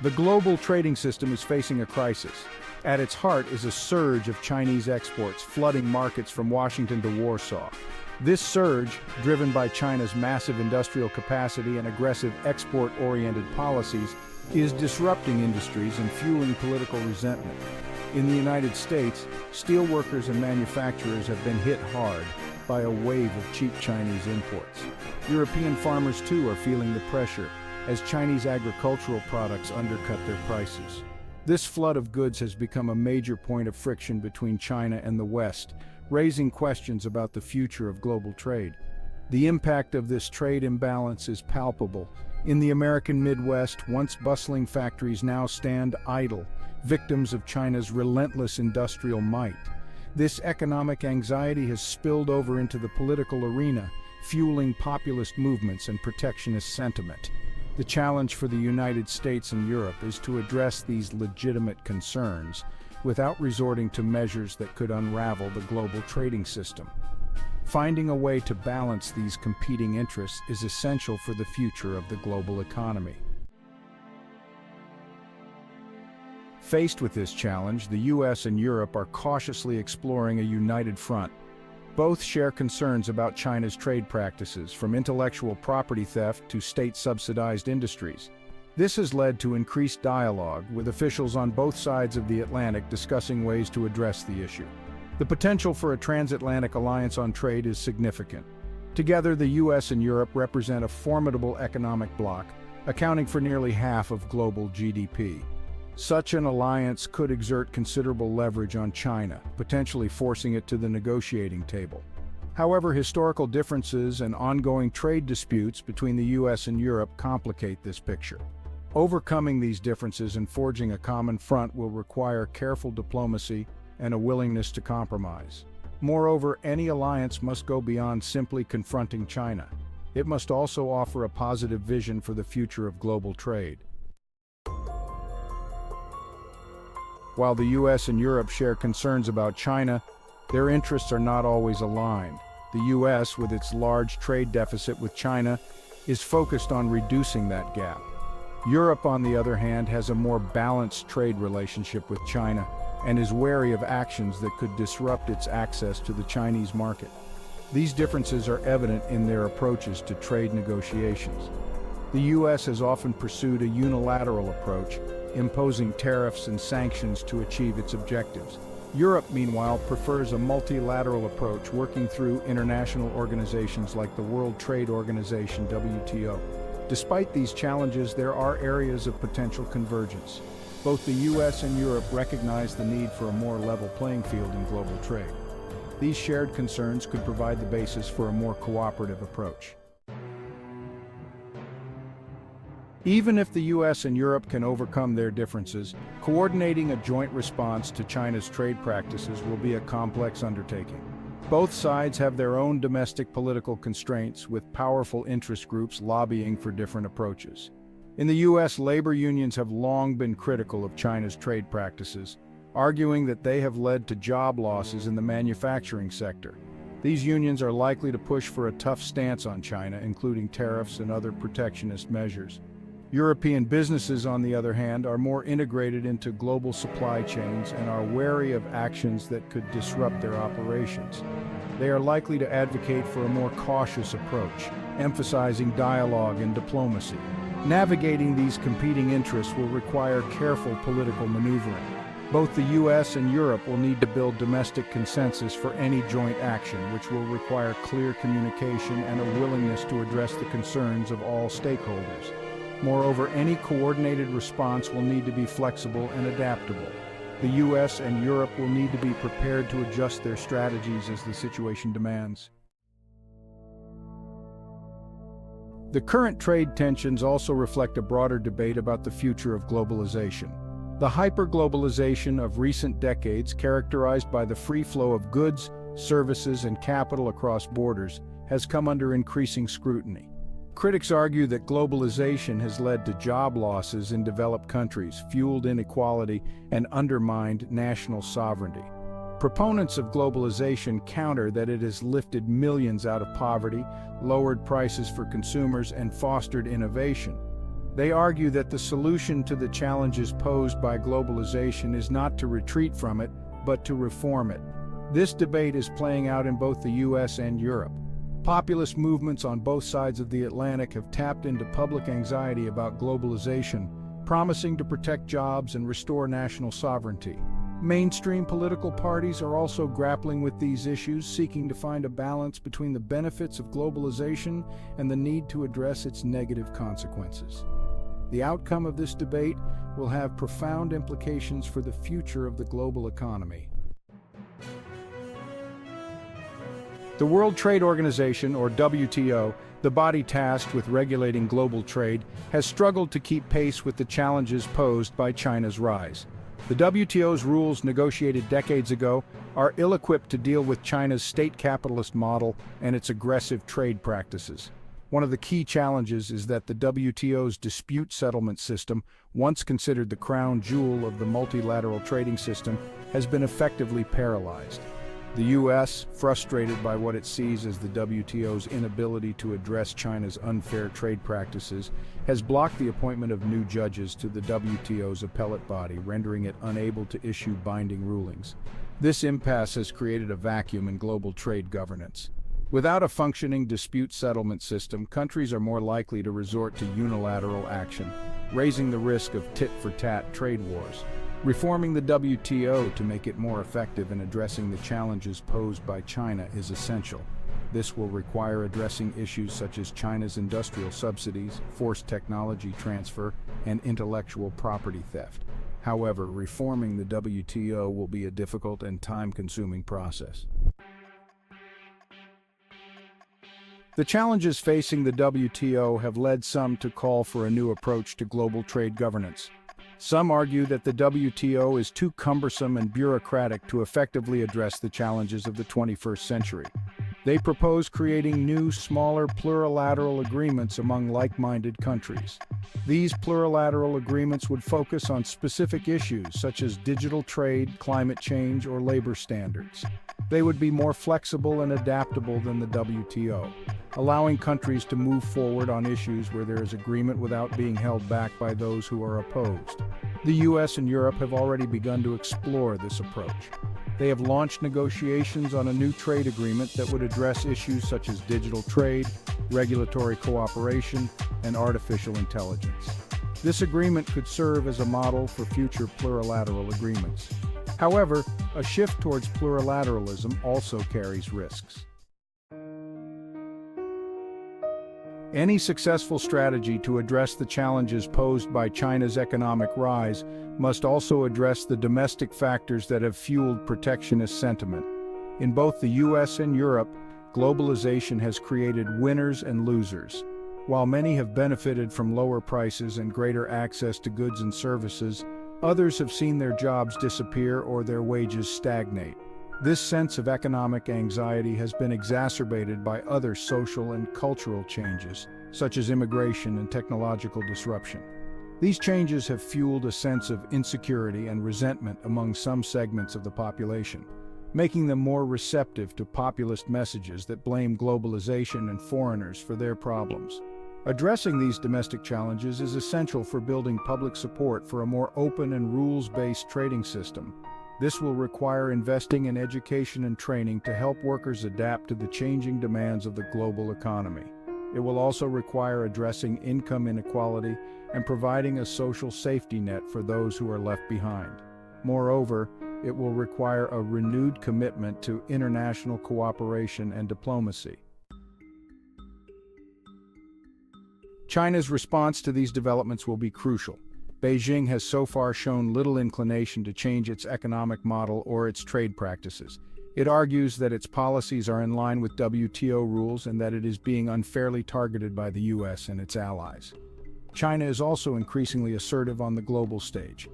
The global trading system is facing a crisis. At its heart is a surge of Chinese exports flooding markets from Washington to Warsaw. This surge, driven by China's massive industrial capacity and aggressive export-oriented policies, is disrupting industries and fueling political resentment. In the United States, steelworkers and manufacturers have been hit hard by a wave of cheap Chinese imports. European farmers too are feeling the pressure as Chinese agricultural products undercut their prices. This flood of goods has become a major point of friction between China and the West, raising questions about the future of global trade. The impact of this trade imbalance is palpable. In the American Midwest, once bustling factories now stand idle, victims of China's relentless industrial might. This economic anxiety has spilled over into the political arena, fueling populist movements and protectionist sentiment. The challenge for the United States and Europe is to address these legitimate concerns without resorting to measures that could unravel the global trading system. Finding a way to balance these competing interests is essential for the future of the global economy. Faced with this challenge, the US and Europe are cautiously exploring a united front. Both share concerns about China's trade practices, from intellectual property theft to state-subsidized industries. This has led to increased dialogue, with officials on both sides of the Atlantic discussing ways to address the issue. The potential for a transatlantic alliance on trade is significant. Together, the US and Europe represent a formidable economic bloc, accounting for nearly half of global GDP. Such an alliance could exert considerable leverage on China, potentially forcing it to the negotiating table. However, historical differences and ongoing trade disputes between the US and Europe complicate this picture. Overcoming these differences and forging a common front will require careful diplomacy and a willingness to compromise. Moreover, any alliance must go beyond simply confronting China. It must also offer a positive vision for the future of global trade. While the US and Europe share concerns about China, their interests are not always aligned. The US, with its large trade deficit with China, is focused on reducing that gap. Europe, on the other hand, has a more balanced trade relationship with China and is wary of actions that could disrupt its access to the Chinese market. These differences are evident in their approaches to trade negotiations. The US has often pursued a unilateral approach, imposing tariffs and sanctions to achieve its objectives. Europe, meanwhile, prefers a multilateral approach, working through international organizations like the World Trade Organization, WTO. Despite these challenges, there are areas of potential convergence. Both the US and Europe recognize the need for a more level playing field in global trade. These shared concerns could provide the basis for a more cooperative approach. Even if the US and Europe can overcome their differences, coordinating a joint response to China's trade practices will be a complex undertaking. Both sides have their own domestic political constraints, with powerful interest groups lobbying for different approaches. In the US, labor unions have long been critical of China's trade practices, arguing that they have led to job losses in the manufacturing sector. These unions are likely to push for a tough stance on China, including tariffs and other protectionist measures. European businesses, on the other hand, are more integrated into global supply chains and are wary of actions that could disrupt their operations. They are likely to advocate for a more cautious approach, emphasizing dialogue and diplomacy. Navigating these competing interests will require careful political maneuvering. Both the US and Europe will need to build domestic consensus for any joint action, which will require clear communication and a willingness to address the concerns of all stakeholders. Moreover, any coordinated response will need to be flexible and adaptable. The US and Europe will need to be prepared to adjust their strategies as the situation demands. The current trade tensions also reflect a broader debate about the future of globalization. The hyperglobalization of recent decades, characterized by the free flow of goods, services, and capital across borders, has come under increasing scrutiny. Critics argue that globalization has led to job losses in developed countries, fueled inequality, and undermined national sovereignty. Proponents of globalization counter that it has lifted millions out of poverty, lowered prices for consumers, and fostered innovation. They argue that the solution to the challenges posed by globalization is not to retreat from it, but to reform it. This debate is playing out in both the US and Europe. Populist movements on both sides of the Atlantic have tapped into public anxiety about globalization, promising to protect jobs and restore national sovereignty. Mainstream political parties are also grappling with these issues, seeking to find a balance between the benefits of globalization and the need to address its negative consequences. The outcome of this debate will have profound implications for the future of the global economy. The World Trade Organization, or WTO, the body tasked with regulating global trade, has struggled to keep pace with the challenges posed by China's rise. The WTO's rules, negotiated decades ago, are ill-equipped to deal with China's state capitalist model and its aggressive trade practices. One of the key challenges is that the WTO's dispute settlement system, once considered the crown jewel of the multilateral trading system, has been effectively paralyzed. The U.S., frustrated by what it sees as the WTO's inability to address China's unfair trade practices, has blocked the appointment of new judges to the WTO's appellate body, rendering it unable to issue binding rulings. This impasse has created a vacuum in global trade governance. Without a functioning dispute settlement system, countries are more likely to resort to unilateral action, raising the risk of tit-for-tat trade wars. Reforming the WTO to make it more effective in addressing the challenges posed by China is essential. This will require addressing issues such as China's industrial subsidies, forced technology transfer, and intellectual property theft. However, reforming the WTO will be a difficult and time-consuming process. The challenges facing the WTO have led some to call for a new approach to global trade governance. Some argue that the WTO is too cumbersome and bureaucratic to effectively address the challenges of the 21st century. They propose creating new, smaller plurilateral agreements among like-minded countries. These plurilateral agreements would focus on specific issues such as digital trade, climate change, or labor standards. They would be more flexible and adaptable than the WTO, allowing countries to move forward on issues where there is agreement without being held back by those who are opposed. The US and Europe have already begun to explore this approach. They have launched negotiations on a new trade agreement that would address issues such as digital trade, regulatory cooperation, and artificial intelligence. This agreement could serve as a model for future plurilateral agreements. However, a shift towards plurilateralism also carries risks. Any successful strategy to address the challenges posed by China's economic rise must also address the domestic factors that have fueled protectionist sentiment. In both the US and Europe, globalization has created winners and losers. While many have benefited from lower prices and greater access to goods and services, others have seen their jobs disappear or their wages stagnate. This sense of economic anxiety has been exacerbated by other social and cultural changes, such as immigration and technological disruption. These changes have fueled a sense of insecurity and resentment among some segments of the population, making them more receptive to populist messages that blame globalization and foreigners for their problems. Addressing these domestic challenges is essential for building public support for a more open and rules-based trading system. This will require investing in education and training to help workers adapt to the changing demands of the global economy. It will also require addressing income inequality and providing a social safety net for those who are left behind. Moreover, it will require a renewed commitment to international cooperation and diplomacy. China's response to these developments will be crucial. Beijing has so far shown little inclination to change its economic model or its trade practices. It argues that its policies are in line with WTO rules and that it is being unfairly targeted by the US and its allies. China is also increasingly assertive on the global stage.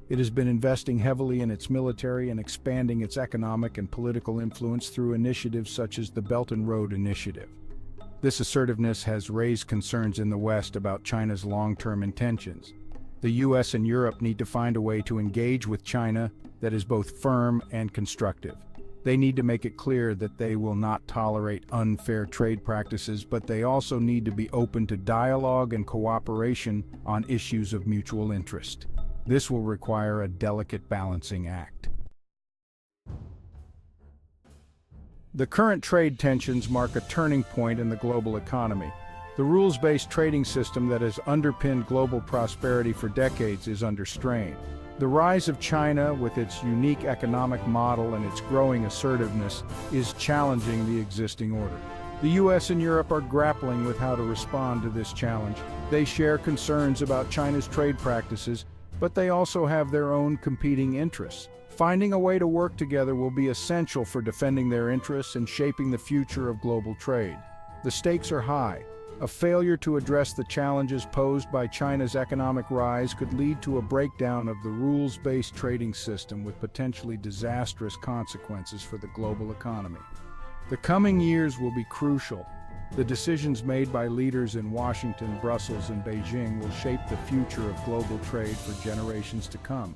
It has been investing heavily in its military and expanding its economic and political influence through initiatives such as the Belt and Road Initiative. This assertiveness has raised concerns in the West about China's long-term intentions. The US and Europe need to find a way to engage with China that is both firm and constructive. They need to make it clear that they will not tolerate unfair trade practices, but they also need to be open to dialogue and cooperation on issues of mutual interest. This will require a delicate balancing act. The current trade tensions mark a turning point in the global economy. The rules-based trading system that has underpinned global prosperity for decades is under strain. The rise of China, with its unique economic model and its growing assertiveness, is challenging the existing order. The US and Europe are grappling with how to respond to this challenge. They share concerns about China's trade practices, but they also have their own competing interests. Finding a way to work together will be essential for defending their interests and shaping the future of global trade. The stakes are high. A failure to address the challenges posed by China's economic rise could lead to a breakdown of the rules-based trading system with potentially disastrous consequences for the global economy. The coming years will be crucial. The decisions made by leaders in Washington, Brussels, and Beijing will shape the future of global trade for generations to come.